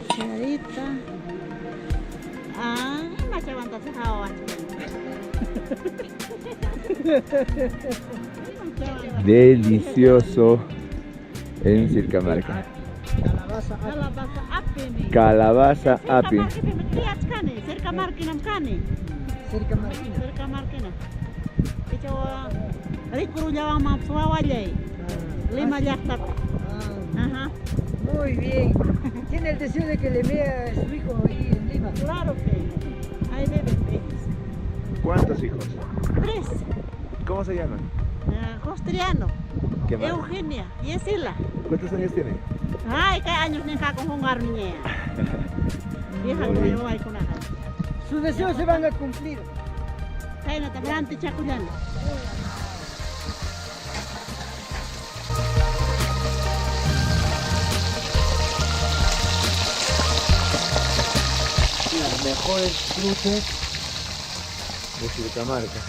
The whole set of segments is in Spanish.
Clarita. Ah, macam mana tu kawan. Delicioso en Sircamarca. Calabaza api ni. Calabaza api. Sirka markinam kani. Sirka markina. Itu rikuru jawa map suawalai. 5 hektar. Ajá. Muy bien. Tiene el deseo de que le vea a su hijo ahí en Lima. Claro que ahí beben peces. ¿Cuántos hijos? 3. ¿Cómo se llaman? Costriano. ¿Qué más? Eugenia y Esila. ¿Cuántos años tienen? Ay, kay años ni ka kung hungar niya. Hija ko yo ay ko na. Sus deseos se van a cumplir. Kay na tabrante chako yan. Las mejores frutas de Sircamarca.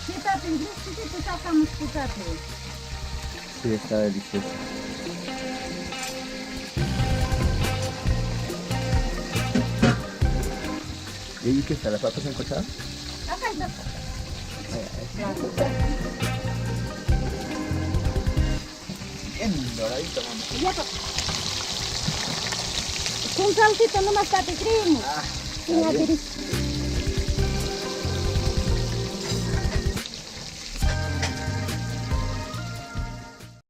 Si papi, si sacamos putate. Sí, está delicioso. ¿Y ahí qué está? ¿Las papas encochadas? Acá está. Bien doradito, mamá. Ya papi. Kung salsita naman papi cream. Ah, Tingnan está bien. diri.